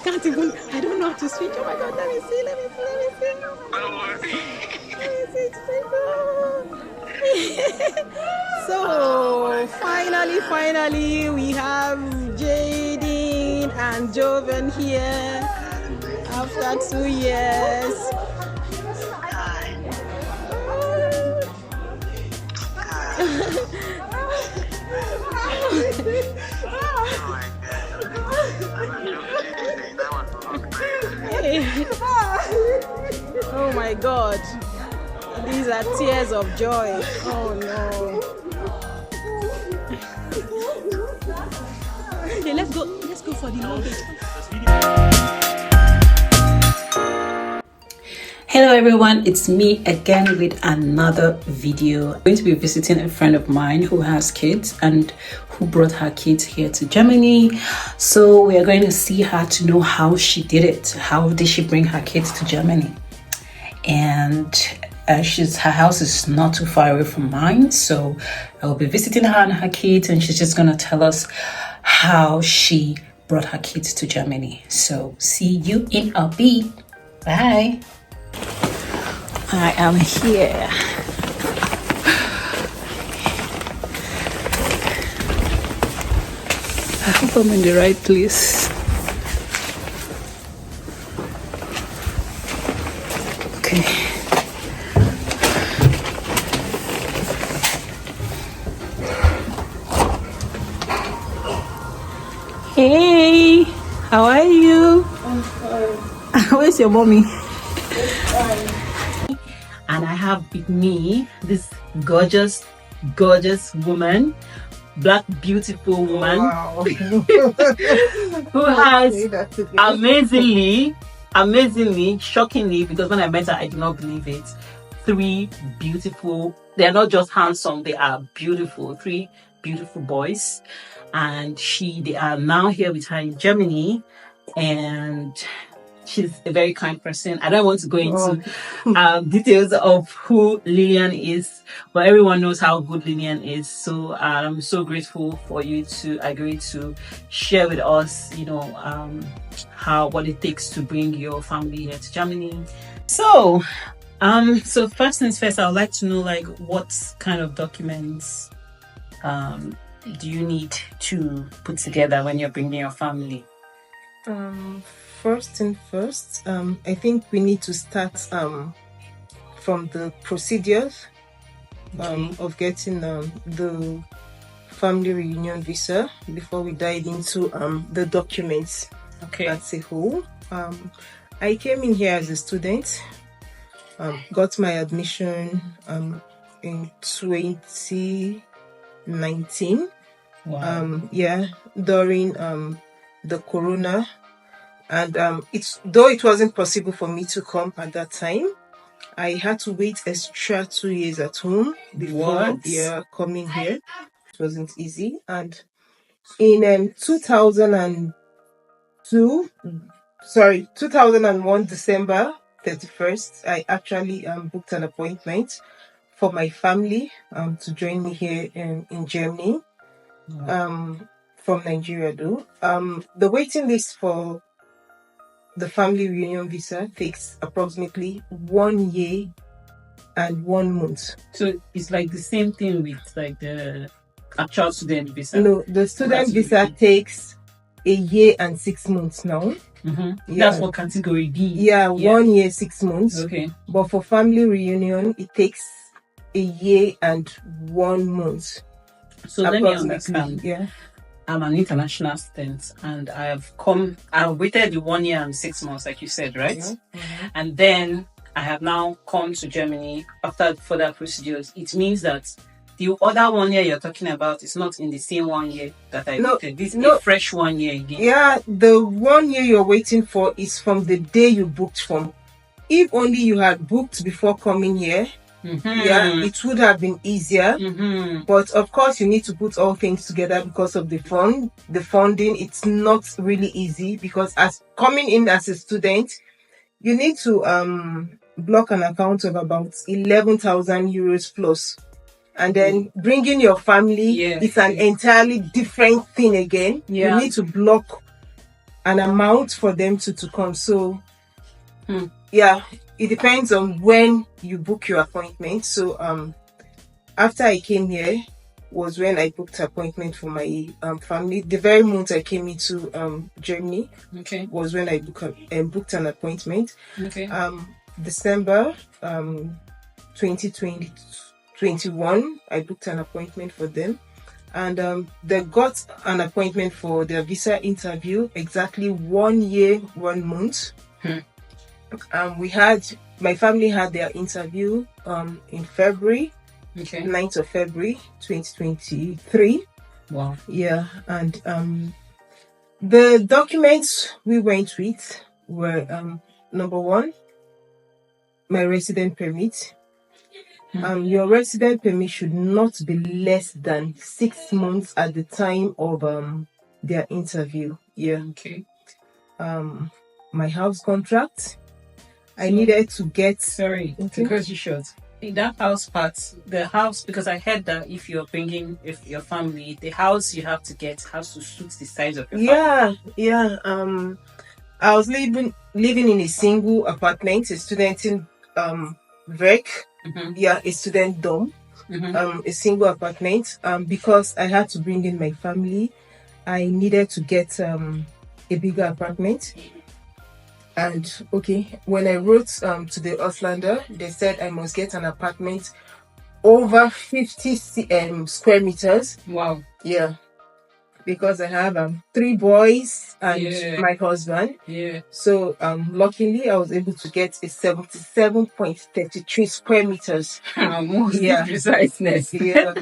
I don't know how to switch. Oh my God, let me see. So finally, we have Jaden and Joven here after 2 years. Oh my God, these are tears of joy. Oh no. Okay, let's go for the luggage. Hello everyone, it's me again with another video. I'm going to be visiting a friend of mine who has kids and who brought her kids here to Germany. So we are going to see her to know how she did it. How did she bring her kids to Germany? And her house is not too far away from mine, so I will be visiting her and her kids, and she's just gonna tell us how she brought her kids to Germany. So see you in a bit. Bye. I am here. I hope I'm in the right place. Okay. Hey, how are you? I'm fine. Where's your mommy? Fine. And I have with me this gorgeous woman, black beautiful woman, wow. who has amazingly, shockingly, because when I met her I did not believe it, 3 beautiful, they are not just handsome, they are beautiful, 3 beautiful boys, and they are now here with her in Germany, and she's a very kind person. I don't want to go into details of who Lillian is, but everyone knows how good Lillian is. So I'm so grateful for you to agree to share with us, what it takes to bring your family here to Germany. So first things first, I would like to know what kind of documents do you need to put together when you're bringing your family? First thing first, I think we need to start from the procedures of getting the family reunion visa before we dive into the documents as a whole. I came in here as a student, got my admission in 2019. Wow. During the corona. And though it wasn't possible for me to come at that time, I had to wait extra 2 years at home before coming here. It wasn't easy. And in 2001 December 31st, I actually booked an appointment for my family to join me here in Germany. From Nigeria though. The waiting list for the family reunion visa takes approximately 1 year and 1 month. So it's like the same thing with the actual student visa? No, the student visa takes 1 year and 6 months now. Mm-hmm. Yeah. That's for category D. Yeah, 1 year, 6 months. Okay. But for family reunion, it takes 1 year and 1 month. So let me understand. Yeah. I'm an international student and I've waited the 1 year and 6 months, like you said, right? Mm-hmm. And then I have now come to Germany after further procedures. It means that the other 1 year you're talking about is not in the same 1 year that I waited. This is a fresh 1 year again. Yeah, the 1 year you're waiting for is from the day you booked from. If only you had booked before coming here, it would have been easier. But of course, you need to put all things together because of the funding. It's not really easy because as coming in as a student, you need to block an account of about 11,000 euros plus. And then bringing your family is an entirely different thing again. You need to block an amount for them to come. So yeah, it depends on when you book your appointment. So after I came here was when I booked appointment for my family. The very month I came into Germany was when I booked an appointment. December 2021 I booked an appointment for them, and they got an appointment for their visa interview exactly 1 year 1 month. My family had their interview in February, 9th of February 2023. Wow. Yeah, and the documents we went with were number one, my resident permit. Your resident permit should not be less than 6 months at the time of their interview. Yeah. My house contract. I needed to get. Sorry, because you should. In that house part, the house, because I heard that if your family, the house you have to get has to suit the size of your family. Yeah. I was living in a single apartment, a student in Verk. Yeah, a student dorm. A single apartment. Because I had to bring in my family, I needed to get a bigger apartment. And when I wrote to the Auslander, they said I must get an apartment over 50 square meters. Wow. Yeah. Because I have 3 boys and my husband. Yeah. So luckily I was able to get a 77.33 square meters. Almost preciseness. Yeah.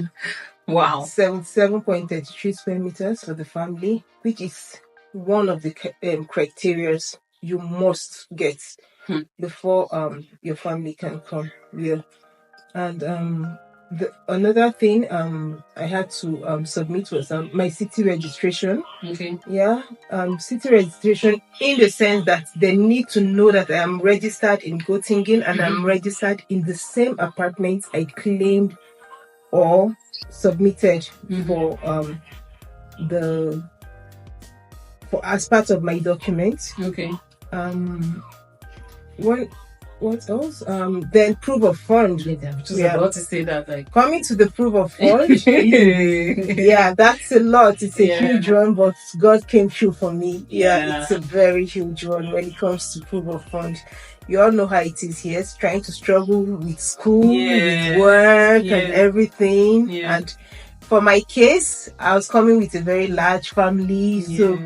Wow. 77.33 square meters for the family, which is one of the criteria you must get before your family can come. Yeah. And another thing I had to submit was my city registration. Yeah. City registration in the sense that they need to know that I am registered in Göttingen and I'm registered in the same apartment I claimed or submitted for as part of my document. What else? Then proof of fund. Just about to say that, like, coming to the proof of fund. Yeah, that's a lot. It's a huge one, but God came through for me. Yeah, it's a very huge one when it comes to proof of fund. You all know how it is here. It's trying to struggle with school, with work, and everything. And for my case, I was coming with a very large family, so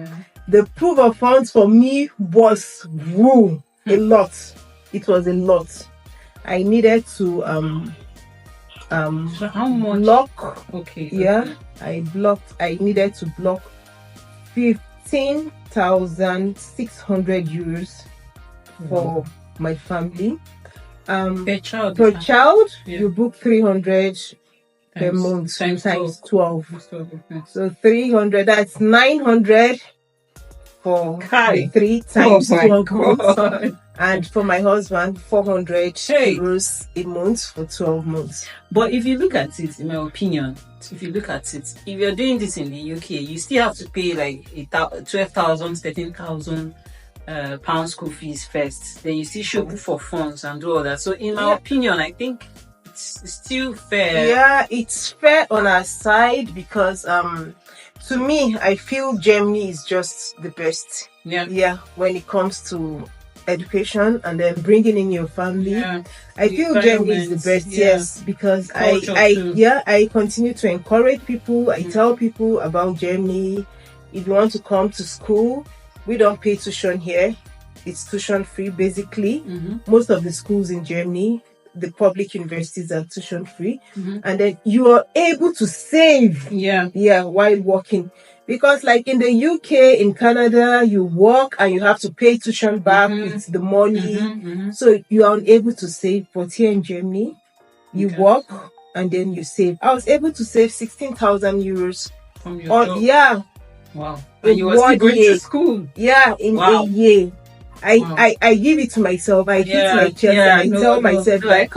the proof of funds for me was a lot. It was a lot. I needed to so how much? Block. I needed to block 15,600 euros for my family. Per child. You book 300 per month times 12. So 300. That's 900 for the 3 times 12 months. And for my husband, 400 euros a month for 12 months. But if you look at it, in my opinion, if you're doing this in the UK, you still have to pay like 12,000, 13,000 pounds school fees first. Then you still show proof for funds and do all that. So in my opinion, I think it's still fair. Yeah, it's fair on our side because to me, I feel Germany is just the best. Yeah, when it comes to education and then bringing in your family. I feel Germany is the best. Yes, because I continue to encourage people. I tell people about Germany. If you want to come to school, we don't pay tuition here. It's tuition free basically. Most of the schools in Germany, the public universities, are tuition free, and then you are able to save while working. Because like in the UK, in Canada, you work and you have to pay tuition back with the money. So you are unable to save. But here in Germany, you work and then you save. I was able to save 16,000 euros. From your job? Wow. And you were still going to school? Yeah, in a year. I give it to myself. I hit my chest and I tell myself that I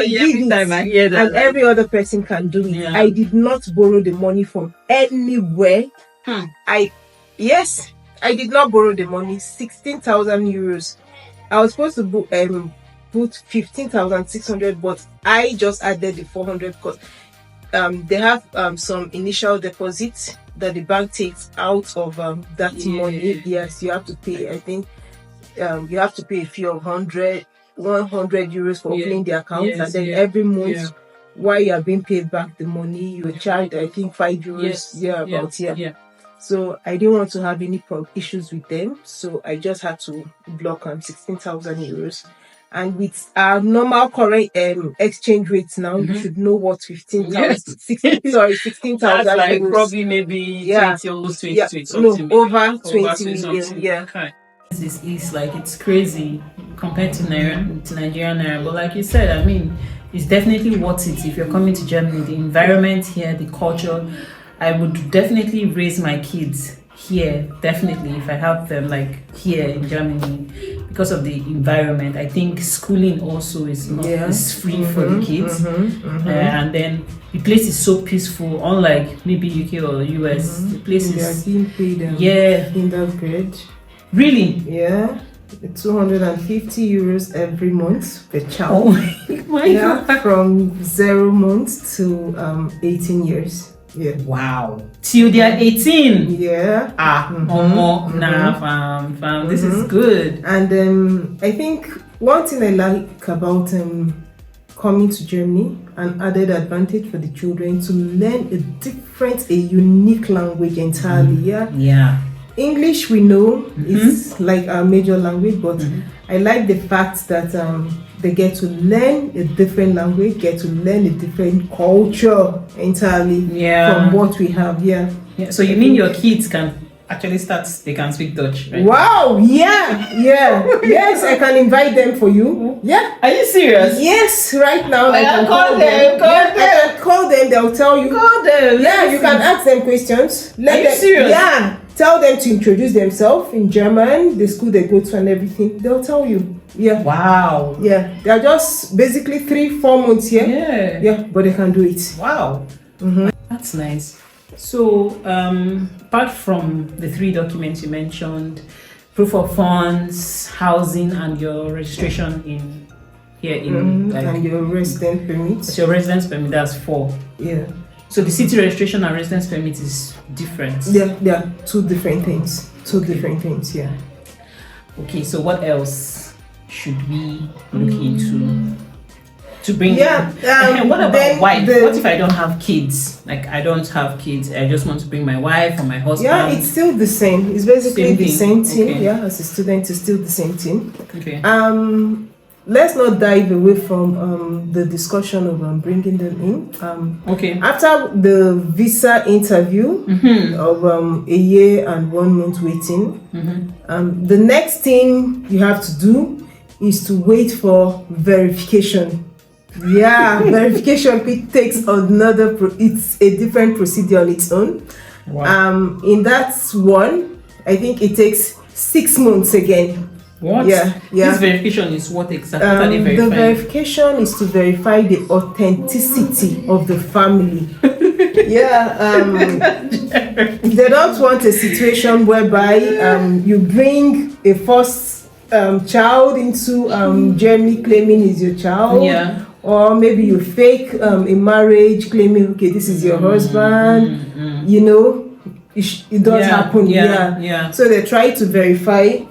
give it, time I hear that, and every other person can do it. I did not borrow the money from anywhere. I I did not borrow the money. 16,000 euros. I was supposed to put 15,600, but I just added the 400 because they have some initial deposits that the bank takes out of that money. Yes, you have to pay. I think you have to pay a fee of 100 euros for opening the account, and then every month while you are being paid back the money, you are charged, I think, 5 euros. So I didn't want to have any issues with them, so I just had to block 16,000 euros. And with our normal current exchange rates now, you should know what 16,000. That's like probably maybe 20 or 20 something. No, over 20 million. Yeah. Okay. This is like, it's crazy compared to Nigerian naira. But like you said, I mean, it's definitely worth it if you're coming to Germany. The environment here, the culture. I would definitely raise my kids here, definitely, if I have them like here in Germany, because of the environment. I think schooling also is free for the kids, and then the place is so peaceful, unlike maybe UK or US. The place is being paid in that grade. Really? Yeah. 250 euros every month per child. Oh my God. From 0 months to 18 years. Yeah. Wow. Till they are 18. Yeah. Fam. This is good. And I think one thing I like about coming to Germany, an added advantage for the children to learn a unique language entirely. Yeah. English, we know, is like our major language, but I like the fact that they get to learn a different language, get to learn a different culture entirely from what we have here. Yeah. So you mean your kids can actually they can speak Dutch, right? Wow, yes, I can invite them for you. Yeah. Are you serious? Yes, right now I can call them. I can call them, they'll tell you. Call them. Yeah, you can ask them questions. Are you serious? Yeah. Tell them to introduce themselves in German, the school they go to and everything. They'll tell you. Yeah. Wow. Yeah. They're just basically 3-4 months here. Yeah. Yeah, but they can do it. Wow. That's nice. So, apart from the 3 documents you mentioned, proof of funds, housing, and your registration and your residence permit. So your residence permit, that's 4. Yeah. So the city registration and residence permit is different. They are 2 different things. 2 different things, yeah. Okay, so what else should we look into to bring? Yeah. What about wife? What if I don't have kids? Like, I don't have kids. I just want to bring my wife or my husband. Yeah, it's still the same. It's basically the same thing. Okay. Yeah, as a student, it's still the same thing. Okay. Let's not dive away from the discussion of bringing them in. Okay. After the visa interview of a year and 1 month waiting, the next thing you have to do is to wait for verification. Yeah, verification takes it's a different procedure on its own. Wow. In that one, I think it takes 6 months again. What? Yeah. This verification is what exactly? The verification is to verify the authenticity of the family. They don't want a situation whereby you bring a first child into Germany claiming is your child. Yeah. Or maybe you fake a marriage claiming, okay, this is your husband. You know, it does happen. Yeah. So they try to verify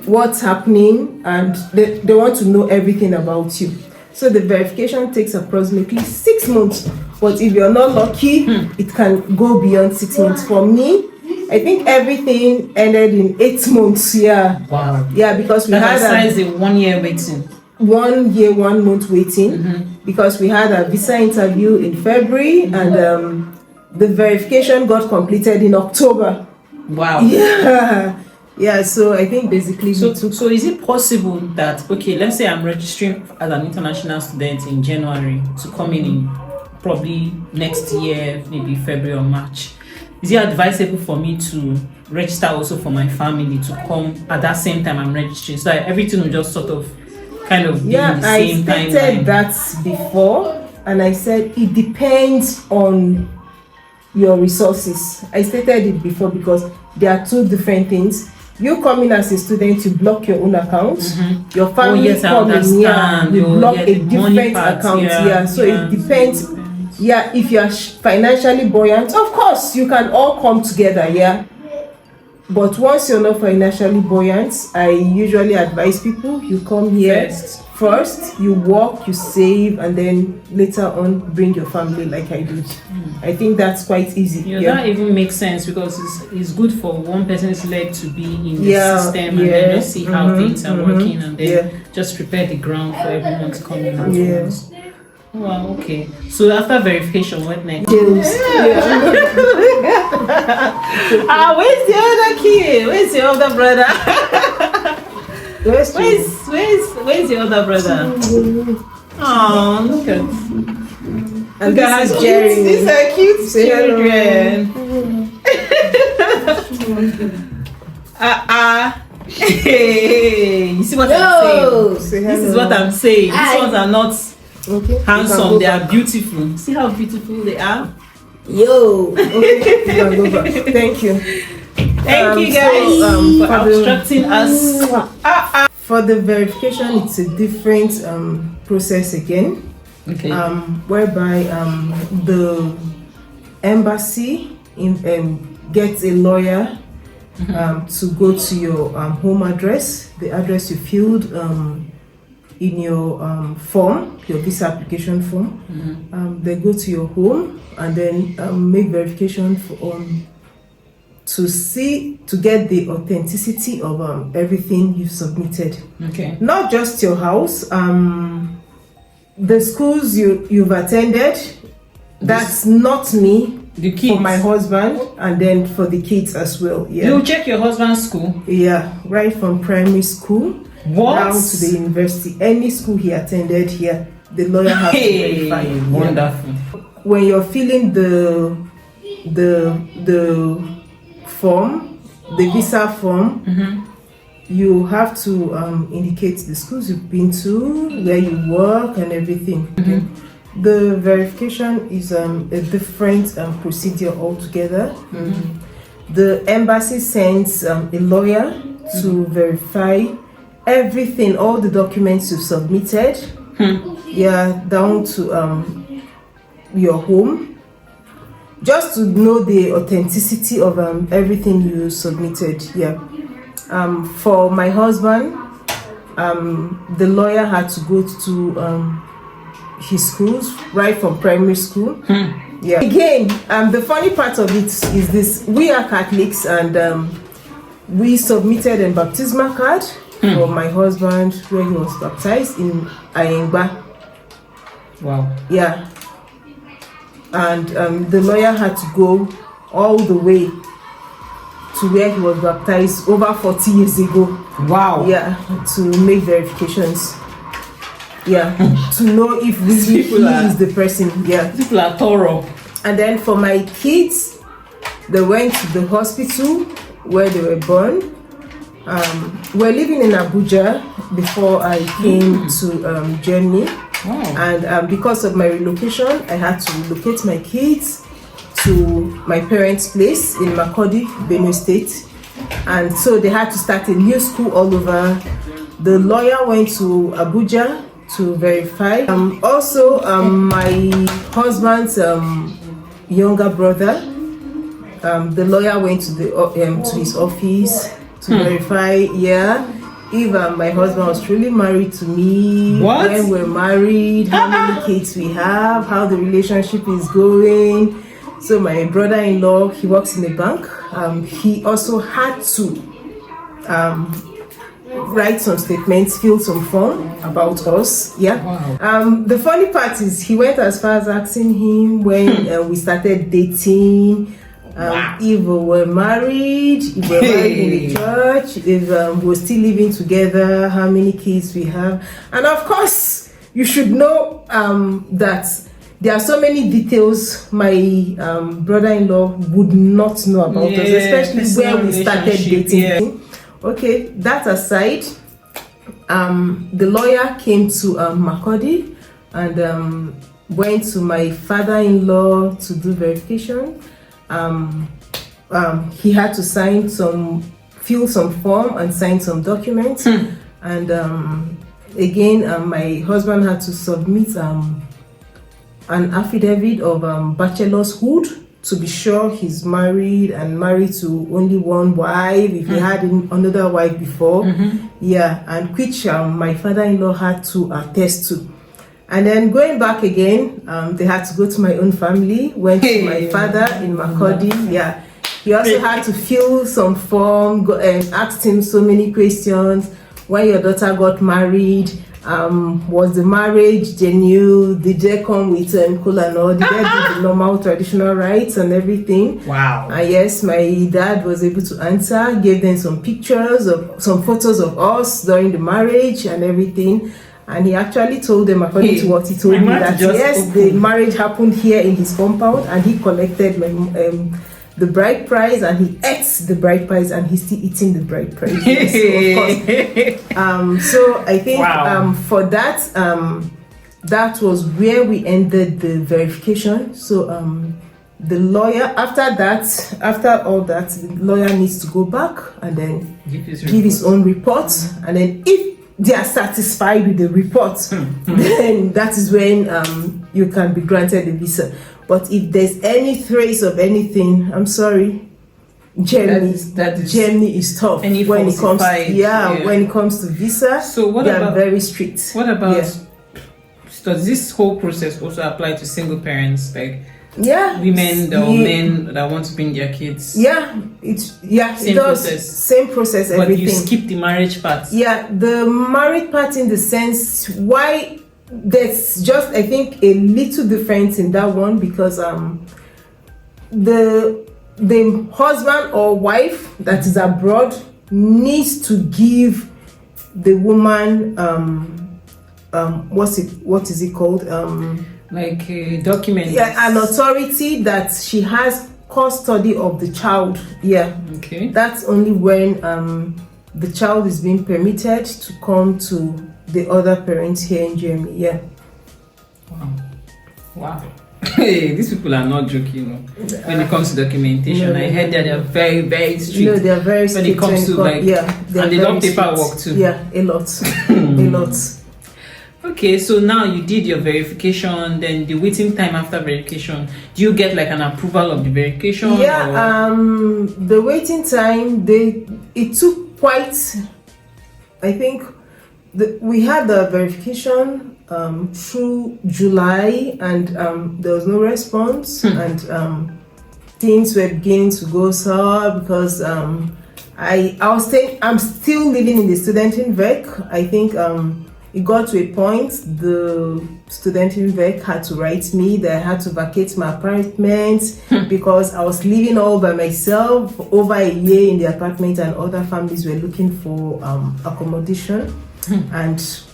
what's happening, and they want to know everything about you. So the verification takes approximately 6 months, but if you're not lucky, it can go beyond 6 months. For me, I think everything ended in 8 months. Yeah. Wow. Yeah, because we had a 1 year waiting. 1 year, 1 month waiting, because we had a visa interview in February, and the verification got completed in October. Wow. Yeah, so I think basically so is it possible that, okay, let's say I'm registering as an international student in January to come in probably next year, maybe February or March. Is it advisable for me to register also for my family to come at that same time I'm registering, so that everything will just sort of kind of be in the same timeline? I stated that before, and I said it depends on your resources. I stated it before because There are two different things. You come in as a student, you block your own account. Your family come in here, you block a different account. So it depends. If you are financially buoyant, of course you can all come together. But once you're not financially buoyant, I usually advise people you come here first, you work, you save, and then later on bring your family like I did. I think that's quite easy. That even makes sense, because it's good for one person's leg to be in the system and then just see how things are working, and then just prepare the ground for everyone to come in afterwards. Wow, okay. So after verification, what next? Where's the other kid? Where's your other brother? Where's your other brother? Oh, look at. And this is Jerry. These are cute children. Hey, you see what I'm saying? This is what I'm saying. These ones are not handsome, they are beautiful. See how beautiful they are? Thank you. Thank you guys for instructing us. For the verification, it's a different process again. Whereby the embassy gets a lawyer to go to your home address, the address you filled in your form, your visa application form. They go to your home and then make verification to get the authenticity of everything you've submitted. Not just your house, the schools you've attended. That's not me. The kids. For my husband, and then for the kids as well. You check your husband's school? Right from primary school down to the university. Any school he attended here, the lawyer has to verify. Wonderful. When you're filling the form, the visa form, you have to indicate the schools you've been to, where you work, and everything. The verification is a different procedure altogether. The embassy sends a lawyer to verify everything, all the documents you've submitted, down to your home, just to know the authenticity of everything you submitted. For my husband, the lawyer had to go to his schools right from primary school. Again, the funny part of it is this: we are Catholics, and we submitted a baptismal card for my husband where he was baptized in Ayengba. Wow. And the lawyer had to go all the way to where he was baptized over 40 years ago. Wow. To make verifications. To know if really he is the person. People are thorough. And then for my kids, they went to the hospital where they were born. We're living in Abuja before I came to Germany. And because of my relocation, I had to relocate my kids to my parents' place in Makurdi, Benue State. And so they had to start a new school all over. The lawyer went to Abuja to verify. Also, my husband's younger brother, the lawyer went to his office to verify, if my husband was truly married to me, when we're married, how many kids we have, how the relationship is going. So my brother-in-law, he works in a bank. He also had to write some statements, fill some form about us. The funny part is he went as far as asking him when we started dating, if we were married, if we were married in the church, if we were still living together, how many kids we have. And of course, you should know that there are so many details my brother-in-law would not know about us, especially where we started dating. Okay, that aside, the lawyer came to Makurdi and went to my father-in-law to do verification. he had to fill some form and sign some documents. And again, my husband had to submit an affidavit of bachelor's hood to be sure he's married and married to only one wife, if he had another wife before. Yeah, and which my father-in-law had to attest to. And then going back again, they had to go to my own family, went to my father in Makurdi. Yeah, he also had to fill some form, and asked him so many questions. When your daughter got married, was the marriage genuine? Did they come with kola no? Did they do the normal traditional rites and everything? Wow. And yes, my dad was able to answer, gave them some pictures of some photos of us during the marriage and everything. And he actually told them, according to what he told me, that yes, the marriage happened here in his compound, and he collected the bride price, and he ate the bride price, and he's still eating the bride price. Yes, of course. So I think for that, that was where we ended the verification. So the lawyer, after all that, the lawyer needs to go back and then give his own report, and then if they are satisfied with the report, then that is when you can be granted a visa. But if there's any trace of anything, I'm sorry, Germany is tough when it comes. When it comes to visa. So they are very strict. What about? Does this whole process also apply to single parents, like women or men that want to bring their kids? Same process. But everything. You skip the marriage part. The married part, in the sense why. There's just, I think, a little difference in that one, because the husband or wife that is abroad needs to give the woman what is it called, like a document, an authority that she has custody of the child. That's only when the child is being permitted to come to the other parents here in Germany. Wow. Hey, these people are not joking, when it comes to documentation. I heard that they are very, very strict. No, they are very strict when it comes to and they love paperwork too. A lot. A lot. Okay, so now you did your verification, then the waiting time after verification, do you get like an approval of the verification? The waiting time, it took quite, I think, we had the verification through July, and there was no response, and things were beginning to go sour, because I'm still living in the Studentenwerk. I think it got to a point the Studentenwerk had to write me that I had to vacate my apartment because I was living all by myself over a year in the apartment, and other families were looking for accommodation.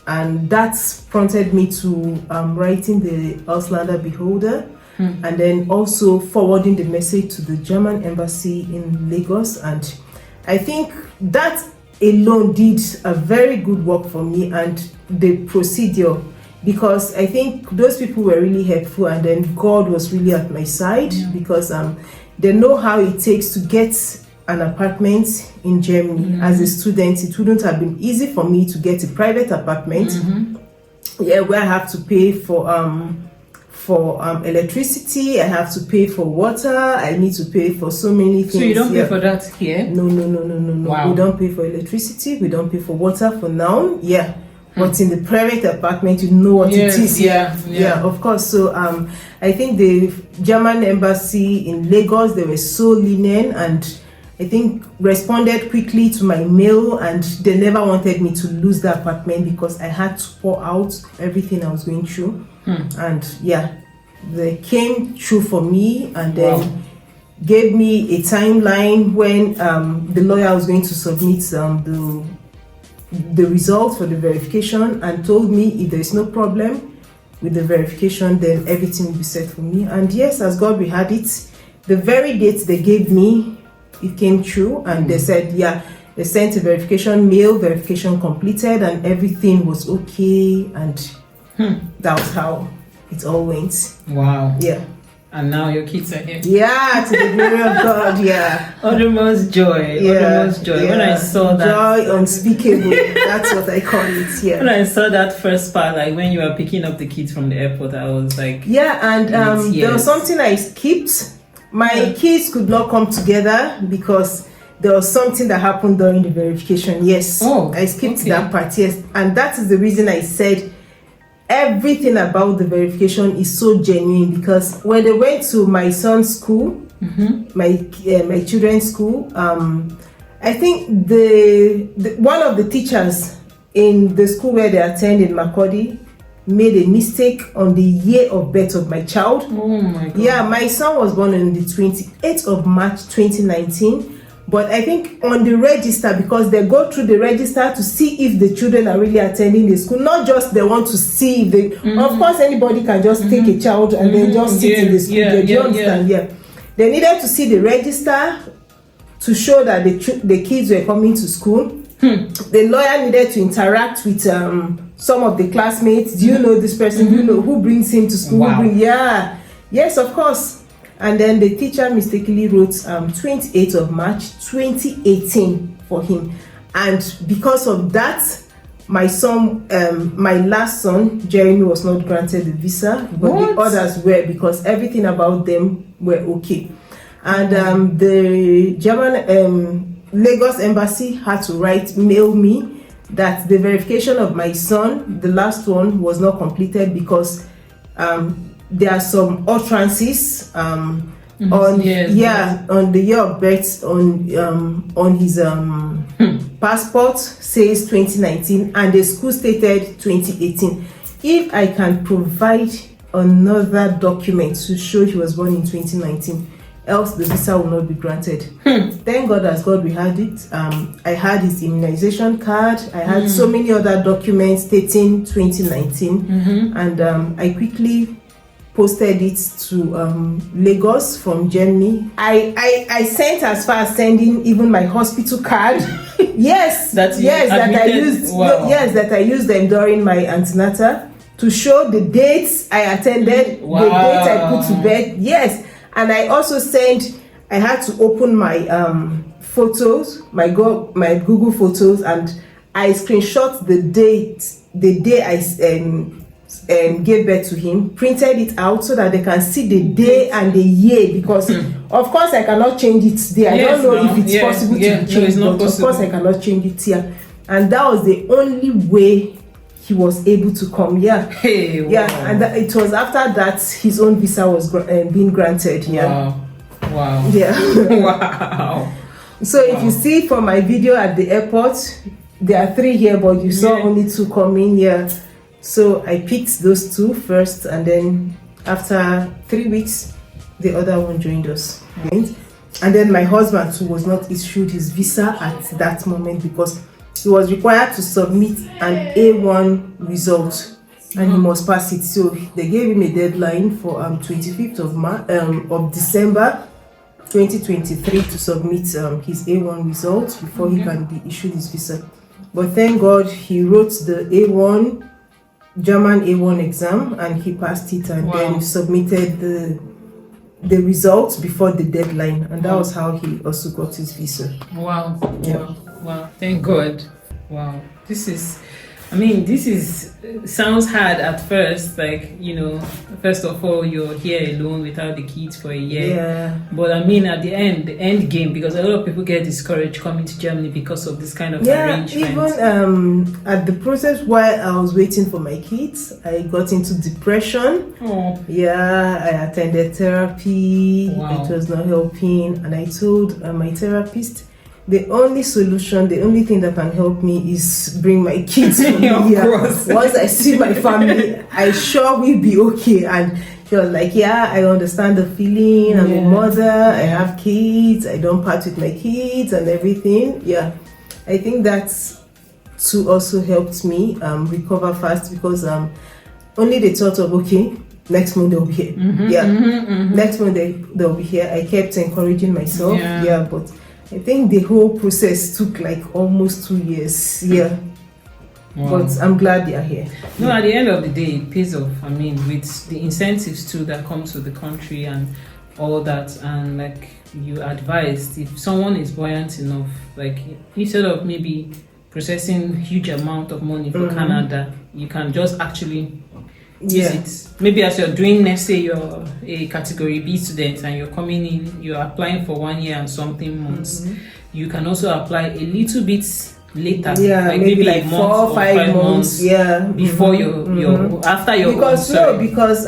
And that prompted me to writing the Auslander Beholder, and then also forwarding the message to the German embassy in Lagos. And I think that alone did a very good work for me, and the procedure, because I think those people were really helpful, and then God was really at my side, because they know how it takes to get an apartment in Germany. As a student, it wouldn't have been easy for me to get a private apartment, where I have to pay for electricity, I have to pay for water, I need to pay for so many things. So you don't pay for that here? No. Wow. We don't pay for electricity, we don't pay for water for now. But in the private apartment, you know what it is. Of course. So I think the German embassy in Lagos, they were so lenient, and I think responded quickly to my mail, and they never wanted me to lose the apartment, because I had to pour out everything I was going through. And they came through for me, and then gave me a timeline when the lawyer was going to submit the results for the verification, and told me if there is no problem with the verification, then everything will be set for me. And yes, as God we had it, the very date they gave me, it came true, and they said they sent a verification completed, and everything was okay, and that was how it all went. Wow. And now your kids are here. Yeah, to the glory of God, yeah. Uttermost joy. Yeah, Uttermost joy. yeah. When I saw that. Joy unspeakable. That's what I call it, yeah. When I saw that first part, like when you were picking up the kids from the airport, I was like... Yeah, and there was something I skipped. My kids could not come together because there was something that happened during the verification. Yes, I skipped that part, yes. And that is the reason I said everything about the verification is so genuine, because when they went to my son's school, my children's school, I think the one of the teachers in the school where they attend in Makurdi made a mistake on the year of birth of my child. Oh my God. Yeah, my son was born on the 28th of March 2019. But I think on the register, because they go through the register to see if the children are really attending the school, not just they want to see if they... Of course, anybody can just take a child and then just sit in the school. Do you understand? Yeah. They needed to see the register to show that the kids were coming to school. The lawyer needed to interact with some of the classmates. Do you know this person? Do you know who brings him to school? Wow. Yes, of course. And then the teacher mistakenly wrote 28th of March 2018 for him. And because of that, my son, my last son, Jeremy, was not granted the visa, but the others were, because everything about them were okay. And the German Lagos embassy had to mail me that the verification of my son, the last one, was not completed because there are some utterances on the year of birth on his passport says 2019 and the school stated 2018. If I can provide another document to show he was born in 2019, else the visa will not be granted. Thank God, as God we had it. I had his immunization card. I had so many other documents stating 2019, and I quickly posted it to Lagos from Germany. I sent as far as sending even my hospital card. that I used them during my antenatal to show the dates I attended, the dates I put to bed. Yes, and I also I had to open my photos, my Google photos, and I screenshot the day I gave birth to him, printed it out so that they can see the day and the year, because of course I cannot change it there. I don't know if it's possible to change, but of course I cannot change it here. And that was the only way he was able to come. And it was after that his own visa was being granted. Wow. Wow. So if you see from my video at the airport, there are 3 here, but you saw only 2 coming here. So I picked those 2 first, and then after 3 weeks, the other one joined us. Right? And then my husband too was not issued his visa at that moment because he was required to submit an A1 result, and he must pass it. So they gave him a deadline for 25th of December 2023 to submit his A1 results before he can be issued his visa. But thank God he wrote the German A1 exam and he passed it, and then submitted the results before the deadline, and that was how he also got his visa. Wow. Thank God. Wow. This sounds hard at first, like, first of all, you're here alone without the kids for a year. But at the end game, because a lot of people get discouraged coming to Germany because of this kind of arrangement. Even at the process while I was waiting for my kids, I got into depression. I attended therapy. It was not helping, and I told my therapist, the only solution, the only thing that can help me is bring my kids from here. Once I see my family, I sure will be okay. And she was like, I understand the feeling. I'm a mother. I have kids. I don't part with my kids and everything. I think that's too also helped me recover fast, because only the thought of, next month they'll be here. Next month they'll be here. I kept encouraging myself. But I think the whole process took like almost 2 years. Wow. But I'm glad they are here. No, at the end of the day, it pays off. I mean, with the incentives too that comes to the country and all that, and like you advised, if someone is buoyant enough, like instead of maybe processing huge amount of money for Canada, you can just actually use it. Maybe as you're doing, let's say you're a category B student and you're coming in, you're applying for 1 year and something months, you can also apply a little bit later, like maybe like a 4 or 5 months, before your after your because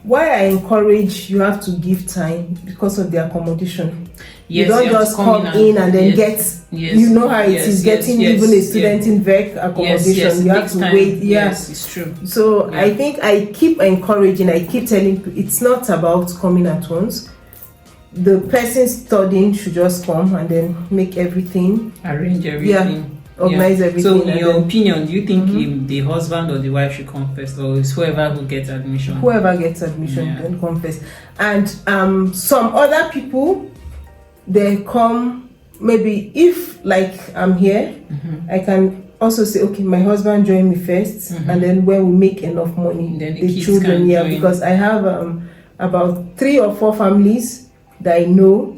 why I encourage you have to give time because of the accommodation. You don't just come in and then get you know how it is getting even a student in VEC accommodation. You have to wait. Yes, it's true. So I think I keep encouraging, I keep telling people it's not about coming at once. The person studying should just come and then make everything, arrange everything, organize everything. So in your opinion, do you think the husband or the wife should come first, or is whoever who gets admission? Whoever gets admission then come first. And some other people, they come, maybe if like I'm here, I can also say, okay, my husband join me first, and then when we make enough money, then the children because I have about 3 or 4 families that I know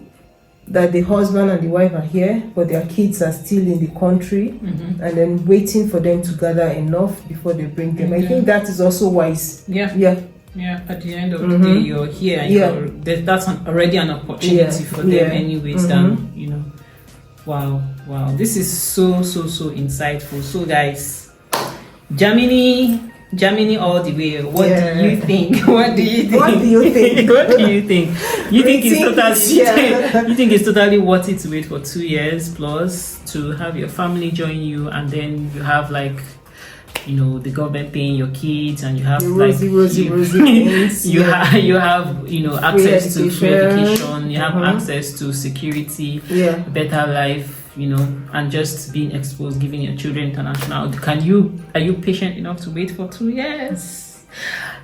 that the husband and the wife are here, but their kids are still in the country, and then waiting for them to gather enough before they bring them. I think that is also wise. Yeah. At the end of the day, you're here, and that's already an opportunity for them, anyways. Wow. This is so insightful. So, guys, Germany all the way. What do you think? What do you think? You think it's totally you think it's totally worth it to wait for 2 years plus to have your family join you, and then you have like the government paying your kids, and you have rosy things. you have access to free education, you have access to security, better life, and just being exposed, giving your children international. Are you patient enough to wait for 2 years?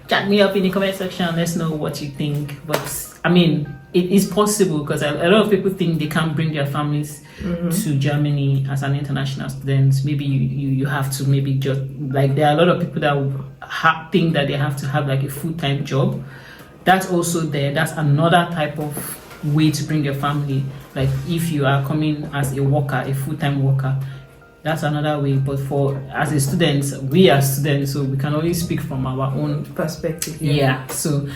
Chat me up in the comment section. Let's know what you think. But I mean, it is possible, because a lot of people think they can't bring their families to Germany as an international student. Maybe you have to maybe just like, there are a lot of people that think that they have to have like a full-time job. That's also there. That's another type of way to bring your family. Like if you are coming as a worker, a full-time worker, that's another way. But as a student, we are students, so we can only speak from our own perspective. So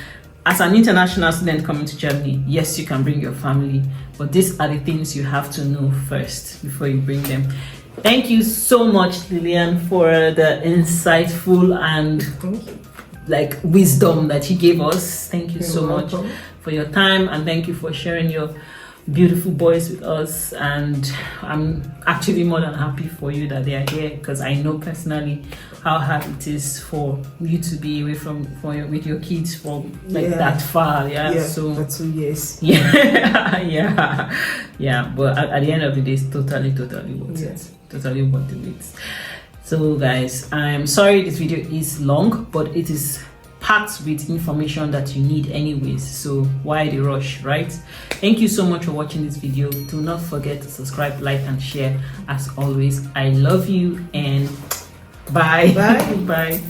as an international student coming to Germany, yes, you can bring your family, but these are the things you have to know first before you bring them. Thank you so much, Lillian, for the insightful and like wisdom that you gave us. Thank you so much for your time, and thank you for sharing your beautiful boys with us. And I'm actually more than happy for you that they are here, because I know personally how hard it is for you to be away with your kids from that far. So for 2 years. But at the end of the day, it's totally worth it. Totally worth the wait. So guys, I'm sorry this video is long, but it is packed with information that you need anyways, so why the rush, right? Thank you so much for watching this video. Do not forget to subscribe, like, and share. As always, I love you, and bye. Bye.